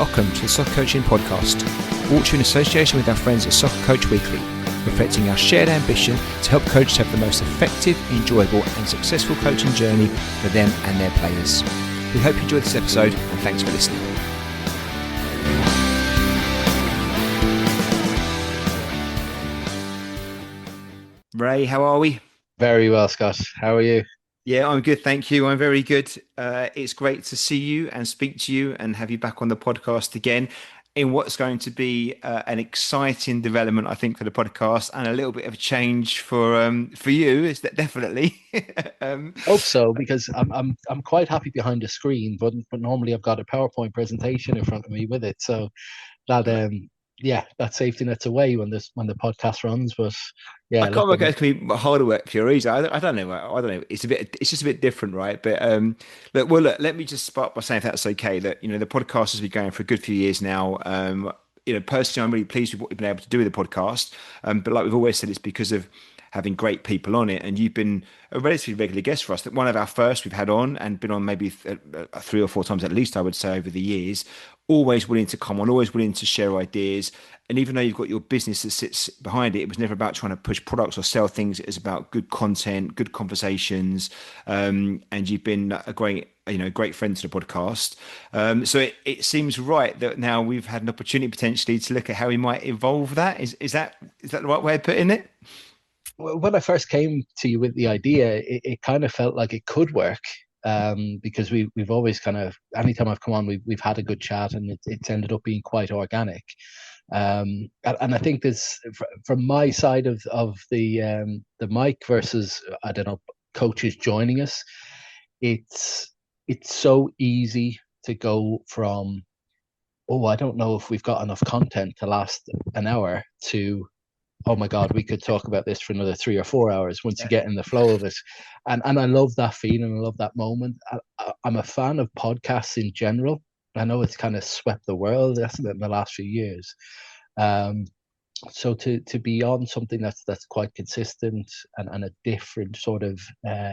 Welcome to the Soccer Coaching Podcast, brought to you in association with our friends at Soccer Coach Weekly, reflecting our shared ambition to help coaches have the most effective, enjoyable and successful coaching journey for them and their players. We hope you enjoyed this episode and thanks for listening. Ray, how are we? Very well, Scott. How are you? Yeah, I'm good, thank you. I'm very good. It's great to see you and speak to you and have you back on the podcast again in what's going to be an exciting development, I think, for the podcast and a little bit of a change for you. Is that definitely? Hope so, because I'm quite happy behind the screen, but normally I've got a PowerPoint presentation in front of me with it. So that that safety net's away when the podcast runs. But I yeah, can't look, remember it's going to be harder work for you either. I don't know. I don't know. It's just a bit different, right? But look. Let me just start by saying, if that's okay, that the podcast has been going for a good few years now. Personally, I'm really pleased with what we've been able to do with the podcast. But like we've always said, it's because of having great people on it, and you've been a relatively regular guest for us. One of our first we've had on, and been on maybe three or four times at least, I would say, over the years. Always willing to come on, always willing to share ideas. And even though you've got your business that sits behind it, it was never about trying to push products or sell things. It was about good content, good conversations. And you've been a great friend to the podcast. So it seems right that now we've had an opportunity potentially to look at how we might evolve that. Is that the right way of putting it? when I first came to you with the idea, it kind of felt like it could work. Because we've always kind of, anytime I've come on, we've had a good chat, and it's ended up being quite organic. And I think this, from my side of the mic versus, I don't know, coaches joining us, it's so easy to go from, oh, I don't know if we've got enough content to last an hour, to, oh my God, we could talk about this for another 3 or 4 hours once you get in the flow of it. And I love that feeling. I love that moment. I'm a fan of podcasts in general. I know it's kind of swept the world, hasn't it, in the last few years. So to be on something that's quite consistent and a different sort of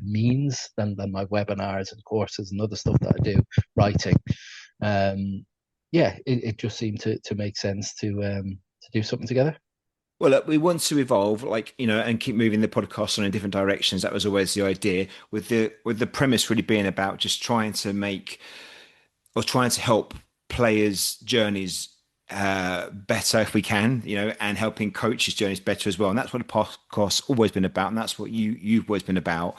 means than my webinars and courses and other stuff that I do, writing. It just seemed to make sense to do something together. Well, look, we want to evolve, and keep moving the podcast on in different directions. That was always the idea, with the premise really being about just trying to make or trying to help players' journeys better if we can, and helping coaches' journeys better as well. And that's what the podcast's always been about, and that's what you've always been about.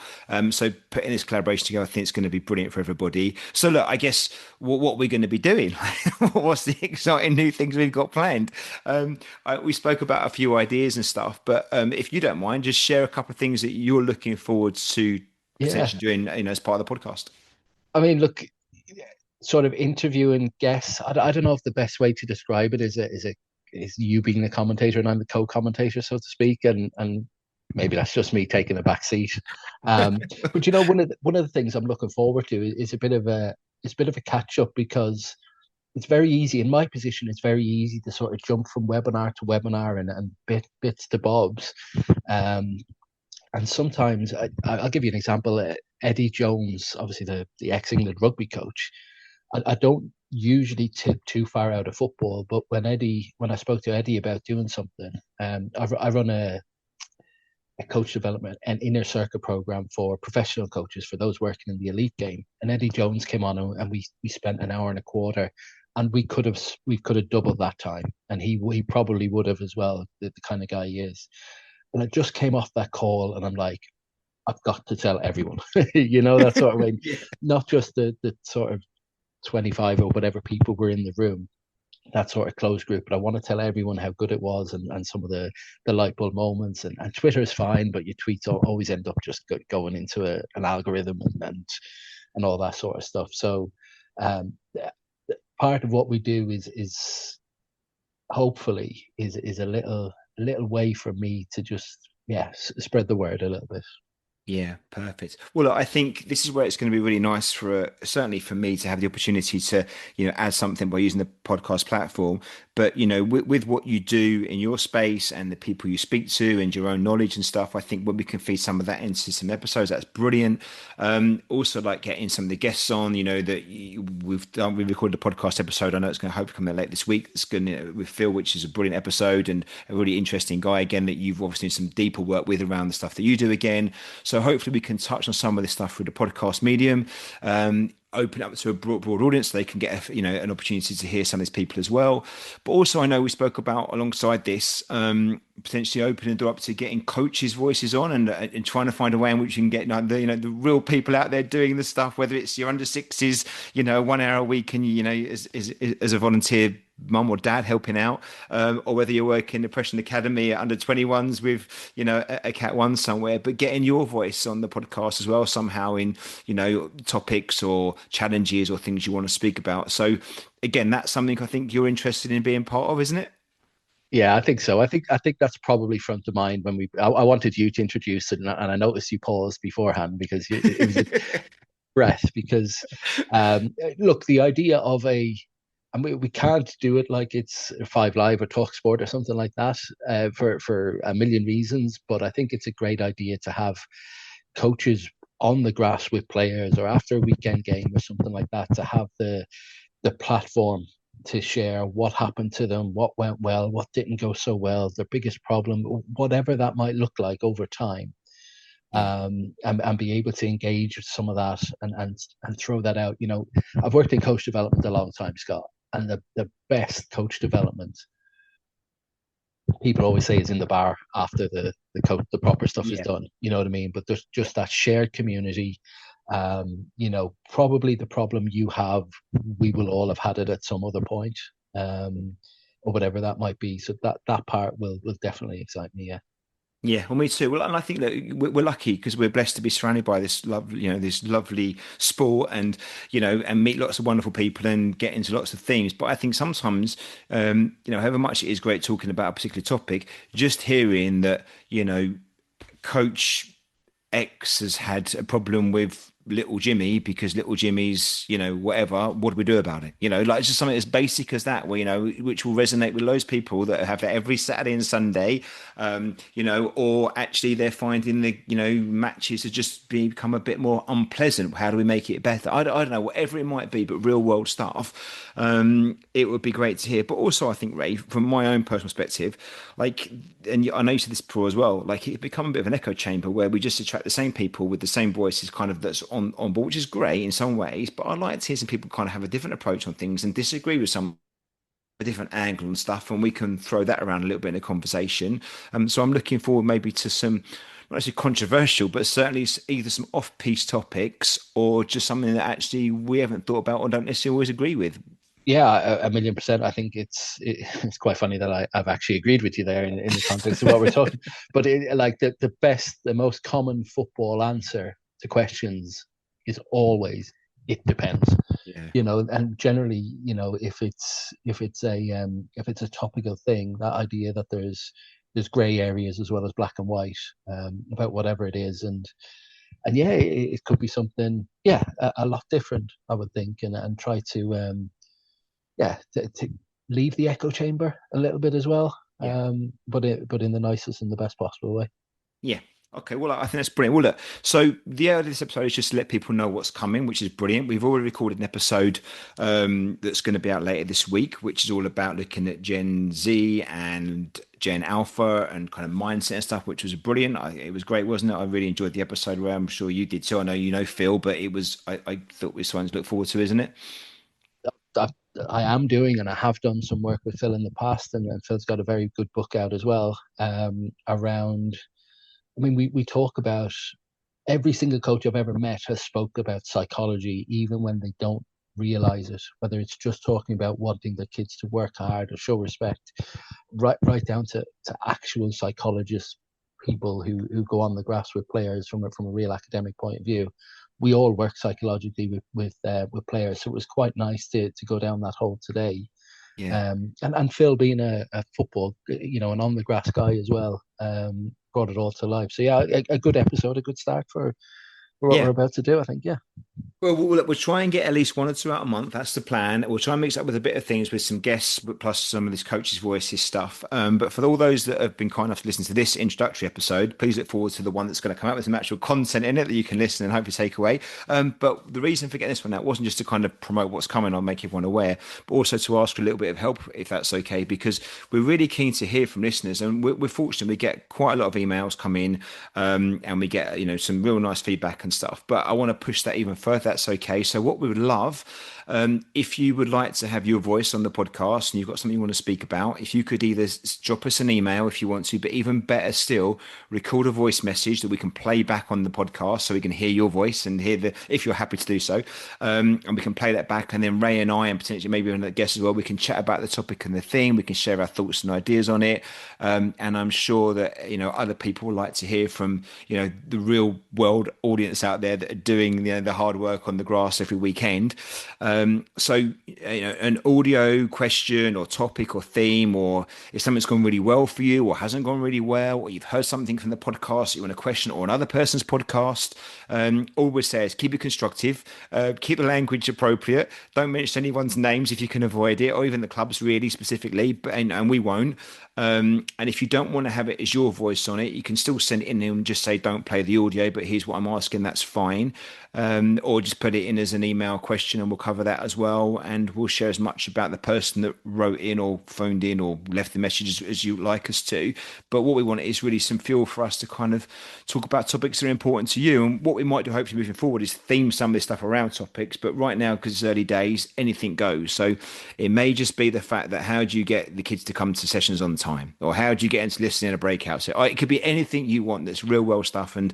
So putting this collaboration together, I think it's going to be brilliant for everybody. So look, I guess what we're going to be doing, what's the exciting new things we've got planned? We spoke about a few ideas and stuff, but if you don't mind, just share a couple of things that you're looking forward to Yeah. potentially doing, as part of the podcast. I mean, look, sort of interviewing guests. I don't know if the best way to describe it is you being the commentator and I'm the co-commentator, so to speak, and maybe that's just me taking a back seat. But one of the things I'm looking forward to is a bit of a catch up, because it's very easy in my position. It's very easy to sort of jump from webinar to webinar and bits to bobs. And sometimes I'll give you an example. Eddie Jones, obviously the ex-England rugby coach. I don't usually tip too far out of football, but when I spoke to Eddie about doing something, I run a coach development and inner circle program for professional coaches, for those working in the elite game. And Eddie Jones came on, and we spent an hour and a quarter, and we could have doubled that time, and he probably would have as well, the kind of guy he is. And I just came off that call, and I'm like, I've got to tell everyone, that sort of way, Yeah. not just the sort of 25 or whatever people were in the room, that sort of closed group, but I want to tell everyone how good it was, and some of the light bulb moments. And Twitter is fine, but your tweets always end up just going into an algorithm and all that sort of stuff. So um, part of what we do is hopefully is a little way for me to just spread the word a little bit. Yeah, perfect. Well, look, I think this is where it's going to be really nice for certainly for me to have the opportunity to, add something by using the podcast platform. But with what you do in your space and the people you speak to and your own knowledge and stuff, I think when we can feed some of that into some episodes, that's brilliant. Also, like getting some of the guests on, we recorded a podcast episode. I know it's going to hopefully come out late this week. It's going to with Phil, which is a brilliant episode and a really interesting guy again that you've obviously done some deeper work with around the stuff that you do again. So hopefully we can touch on some of this stuff through the podcast medium. Open up to a broad audience so they can get an opportunity to hear some of these people as well. But also I know we spoke about alongside this potentially opening the door up to getting coaches voices on and trying to find a way in which you can get the real people out there doing the stuff, whether it's your under sixes 1 hour a week and as a volunteer mum or dad helping out, or whether you're working Depression Academy at under 21s with, a Cat 1 somewhere, but getting your voice on the podcast as well, somehow in, topics or challenges or things you want to speak about. So again, that's something I think you're interested in being part of, isn't it? Yeah, I think so. I think that's probably front of mind when I wanted you to introduce it, and I noticed you paused beforehand because it was a breath. Because look, the idea of and we can't do it like it's Five Live or Talk Sport or something like that for a million reasons. But I think it's a great idea to have coaches on the grass with players or after a weekend game or something like that, to have the platform to share what happened to them, what went well, what didn't go so well, their biggest problem, whatever that might look like over time, Yeah. and be able to engage with some of that and throw that out. I've worked in coach development a long time, Scott, and the best coach development people always say is in the bar after the proper stuff is Yeah. done. You know what I mean? But there's just that shared community. Probably the problem you have, we will all have had it at some other point, or whatever that might be. So that part will definitely excite me. Yeah. Yeah, well, me too. Well, and I think that we're lucky because we're blessed to be surrounded by this lovely, this lovely sport, and and meet lots of wonderful people and get into lots of things. But I think sometimes, however much it is great talking about a particular topic, just hearing that, Coach X has had a problem with little Jimmy because little Jimmy's, whatever, what do we do about it? Like it's just something as basic as that, where, which will resonate with those people that have that every Saturday and Sunday, or actually they're finding the, matches to just become a bit more unpleasant. How do we make it better? I don't know, whatever it might be, but real world stuff. It would be great to hear. But also, I think, Ray, from my own personal perspective, like, and I know you said this before as well, like it become a bit of an echo chamber where we just attract the same people with the same voices kind of that's on board, which is great in some ways, but I'd like to hear some people kind of have a different approach on things and disagree with some a different angle and stuff, and we can throw that around a little bit in a conversation. So I'm looking forward maybe to some not necessarily controversial, but certainly either some off-piece topics or just something that actually we haven't thought about or don't necessarily always agree with. Yeah, a million percent. I think it's quite funny that I've actually agreed with you there in the context of what we're talking. But like the most common football answer to questions is always it depends. Yeah. And generally, if it's a topical thing, that idea that there's grey areas as well as black and white, about whatever it is, and yeah, it could be something, yeah, a lot different, I would think, and try to yeah, to leave the echo chamber a little bit as well. Yeah. But in the nicest and the best possible way. Yeah. Okay. Well, I think that's brilliant. Well, look, so the idea of this episode is just to let people know what's coming, which is brilliant. We've already recorded an episode that's going to be out later this week, which is all about looking at Gen Z and Gen Alpha and kind of mindset and stuff, which was brilliant. It was great, wasn't it? I really enjoyed the episode. Where I'm sure you did too. I know you know Phil, but it was I thought it was something to look forward to, isn't it? I, I am doing, and I have done some work with Phil in the past, and Phil's got a very good book out as well, around. I mean, we talk about every single coach I've ever met has spoke about psychology, even when they don't realize it. Whether it's just talking about wanting their kids to work hard or show respect, right down to actual psychologists, people who go on the grass with players from a real academic point of view. We all work psychologically with players, so it was quite nice to go down that hole today. Yeah. And Phil being a football, an on the grass guy as well. brought it all to life. So yeah, a good episode, a good start for what we're Yeah. about to do, I think. Yeah. Well, we'll try and get at least one or two out a month. That's the plan. We'll try and mix up with a bit of things with some guests, but plus some of this coach's voices stuff. But for all those that have been kind enough to listen to this introductory episode, please look forward to the one that's going to come out with some actual content in it that you can listen and hopefully take away. But the reason for getting this one out wasn't just to kind of promote what's coming on, make everyone aware, but also to ask for a little bit of help, if that's okay, because we're really keen to hear from listeners, and we're fortunate we get quite a lot of emails come in, and we get some real nice feedback and stuff. But I want to push that even further. That's okay. So what we would love, if you would like to have your voice on the podcast and you've got something you want to speak about, if you could either drop us an email if you want to, but even better still, record a voice message that we can play back on the podcast so we can hear your voice and hear if you're happy to do so. And we can play that back, and then Ray and I, and potentially maybe another guest as well, we can chat about the topic and the theme. We can share our thoughts and ideas on it. And I'm sure that, other people would like to hear from, the real world audience out there that are doing the hard work on the grass every weekend. So, an audio question or topic or theme, or if something's gone really well for you or hasn't gone really well, or you've heard something from the podcast you want to question or another person's podcast, all we say is keep it constructive, keep the language appropriate, don't mention anyone's names if you can avoid it, or even the clubs really specifically, and we won't. And if you don't want to have it as your voice on it, you can still send it in and just say, don't play the audio, but here's what I'm asking. That's fine. Or just put it in as an email question and we'll cover that as well. And we'll share as much about the person that wrote in or phoned in or left the message as you like us to. But what we want is really some fuel for us to kind of talk about topics that are important to you. And what we might do, hopefully moving forward, is theme some of this stuff around topics. But right now, because it's early days, anything goes. So it may just be the fact that how do you get the kids to come to sessions on time? Or how do you get into listening in a breakout? So it could be anything you want that's real world stuff. And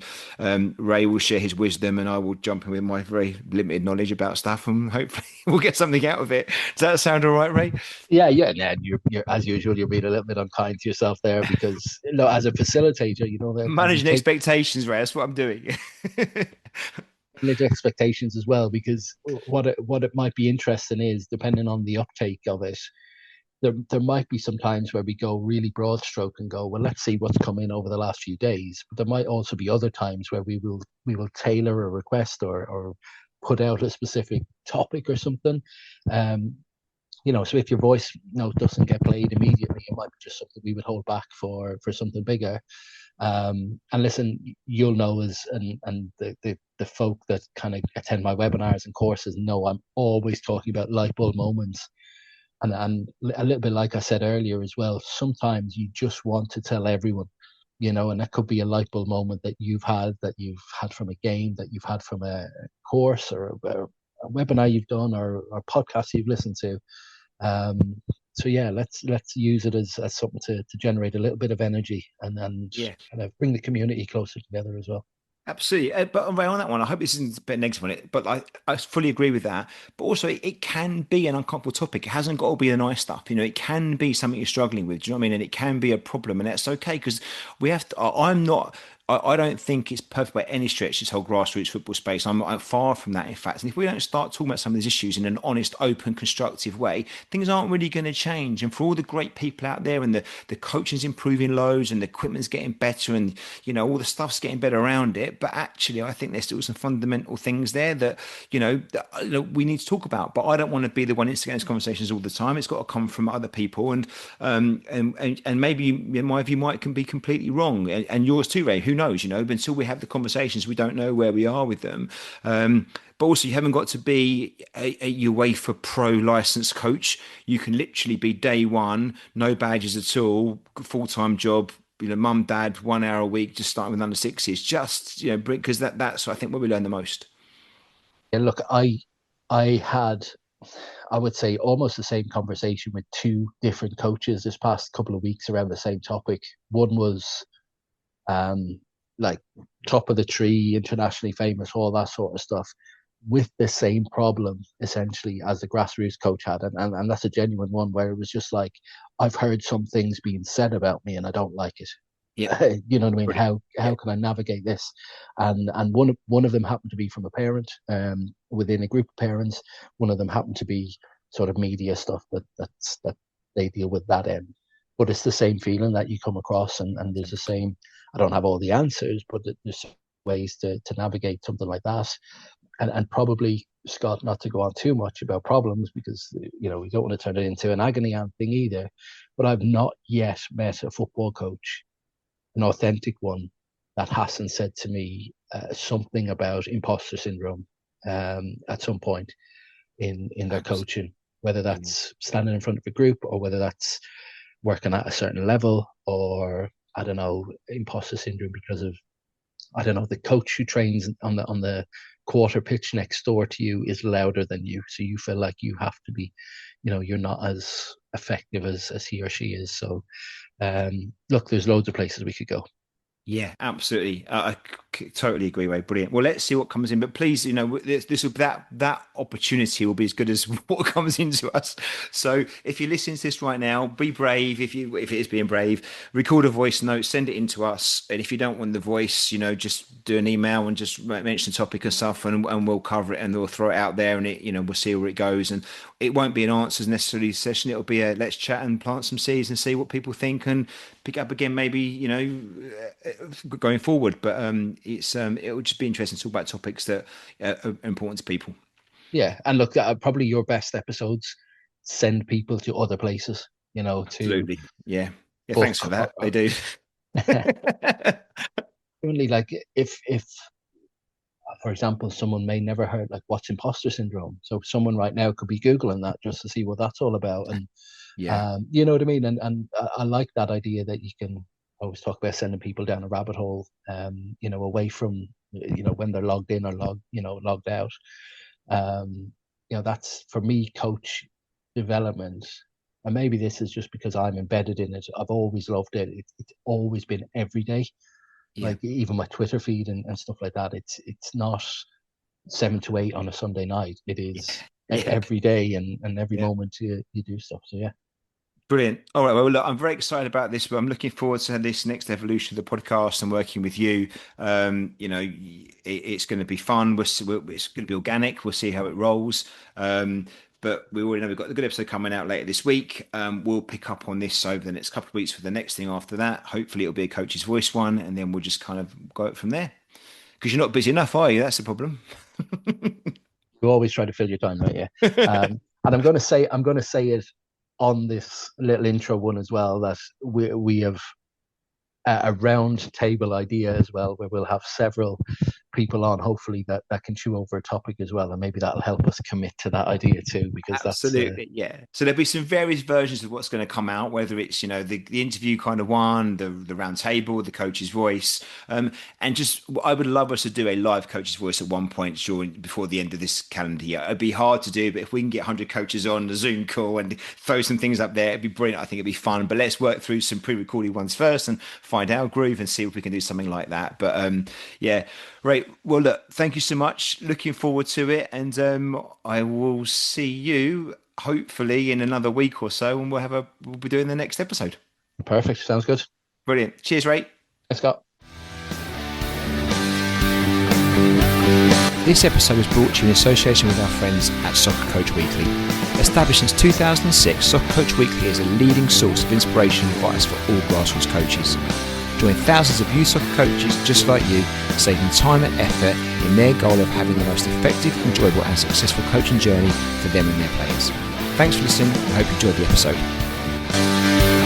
Ray will share his wisdom and I will jump in with my very limited knowledge about stuff, and hopefully we'll get something out of it. Does that sound all right, Ray? Yeah. And you're as usual, you're being a little bit unkind to yourself there because, as a facilitator, that you Managing take expectations, Ray. That's what I'm doing. manage expectations as well because what it might be interesting is depending on the uptake of it. There might be some times where we go really broad stroke and go, well, let's see what's come in over the last few days. But there might also be other times where we will tailor a request or put out a specific topic or something. So if your voice doesn't get played immediately, it might be just something we would hold back for something bigger. And listen, you'll know and the folk that kind of attend my webinars and courses know I'm always talking about light bulb moments. And a little bit like I said earlier as well, sometimes you just want to tell everyone, and that could be a light bulb moment that you've had from a game, that you've had from a course or a webinar you've done or a podcast you've listened to. So yeah, let's use it as something to generate a little bit of energy and Yeah. kind of bring the community closer together as well. Absolutely. But Ray, on that one, I hope this isn't a bit negative on it, but I fully agree with that. But also, it can be an uncomfortable topic. It hasn't got to be the nice stuff. It can be something you're struggling with. Do you know what I mean? And it can be a problem, and that's okay because we have to. I'm not. I don't think it's perfect by any stretch, this whole grassroots football space. I'm far from that, in fact. And if we don't start talking about some of these issues in an honest, open, constructive way, things aren't really going to change. And for all the great people out there and the coaching's improving loads and the equipment's getting better and, all the stuff's getting better around it. But actually, I think there's still some fundamental things there that, we need to talk about. But I don't want to be the one instigating these conversations all the time. It's got to come from other people. And maybe my view can be completely wrong. And yours too, Ray. Who knows? But until we have the conversations, we don't know where we are with them. But also, you haven't got to be a UEFA pro licensed coach. You can literally be day one, no badges at all, full-time job. Mum, dad, 1 hour a week, just starting with under sixes. Just because that's I think where we learn the most. Yeah, look, I had, I would say, almost the same conversation with two different coaches this past couple of weeks around the same topic. One was like top of the tree, internationally famous, all that sort of stuff, with the same problem essentially as the grassroots coach had, and that's a genuine one where it was just like, I've heard some things being said about me and I don't like it. Yeah, You know what I mean? brilliant. How Yeah, can I navigate this? And one of them happened to be from a parent, within a group of parents. One of them happened to be sort of media stuff that they deal with that end. but it's the same feeling that you come across, and there's the same. I don't have all the answers, but there's ways to navigate something like that, and probably, Scott, not to go on too much about problems, because we don't want to turn it into an agony aunt thing either. But I've not yet met a football coach, an authentic one, that hasn't said to me something about imposter syndrome at some point in their Absolutely. coaching, whether that's standing in front of a group, or whether that's working at a certain level, or I don't know, imposter syndrome because of, I don't know, the coach who trains on the quarter pitch next door to you is louder than you, so you feel like you have to be, you're not as effective as he or she is. So look, there's loads of places we could go. Yeah, absolutely. Totally agree, Ray. Brilliant. Well, let's see what comes in. But please, this will that opportunity will be as good as what comes into us. So if you're listening to this right now, be brave. If it is being brave, record a voice note, send it in to us. And if you don't want the voice, just do an email and just mention the topic and stuff, and we'll cover it and we'll throw it out there, and we'll see where it goes. And it won't be an answers necessarily session. It'll be a let's chat and plant some seeds and see what people think, and pick up again maybe going forward. But it would just be interesting to talk about topics that are important to people. Yeah, and look, probably your best episodes send people to other places, to Absolutely. Yeah. Yeah. Thanks for book. that. They do. Only like if for example, someone may never heard, like, what's imposter syndrome. So someone right now could be Googling that just to see what that's all about. And Yeah. you know what I mean? And I like that idea that you can always talk about sending people down a rabbit hole, away from, when they're logged in or logged out. That's for me, coach development. And maybe this is just because I'm embedded in it. I've always loved it. It's always been every day. Yeah. Like even my Twitter feed and stuff like that. It's not 7 to 8 on a Sunday night. It Yeah. is Yeah. every day, and every Yeah. moment you do stuff. So yeah. Brilliant. All right. Well, look, I'm very excited about this, but I'm looking forward to this next evolution of the podcast and working with you. It's going to be fun. It's going to be organic. We'll see how it rolls. But we already know we've got a good episode coming out later this week. We'll pick up on this over the next couple of weeks for the next thing after that. Hopefully, it'll be a coach's voice one, and then we'll just kind of go it from there. Because you're not busy enough, are you? That's the problem. You always try to fill your time, right? Yeah. And I'm going to say it on this little intro one as well, that we have a round table idea as well, where we'll have several people on, hopefully, that can chew over a topic as well, and maybe that'll help us commit to that idea too, because that's Absolutely, yeah. So there'll be some various versions of what's going to come out, whether it's the interview kind of one, the round table, the coach's voice, and just I would love us to do a live coach's voice at one point before the end of this calendar year. It'd be hard to do, but if we can get 100 coaches on the Zoom call and throw some things up there, it'd be brilliant. I think it'd be fun. But let's work through some pre-recorded ones first and find our groove and see if we can do something like that. But yeah, right. Well, look, thank you so much. Looking forward to it, and I will see you hopefully in another week or so, and we'll be doing the next episode. perfect. Sounds good. Brilliant. Cheers, Ray. Thanks, Scott. This episode was brought to you in association with our friends at Soccer Coach Weekly. Established since 2006, Soccer Coach Weekly is a leading source of inspiration and advice for all grassroots coaches. Join thousands of youth soccer coaches just like you, saving time and effort in their goal of having the most effective, enjoyable and successful coaching journey for them and their players. Thanks for listening. I hope you enjoyed the episode.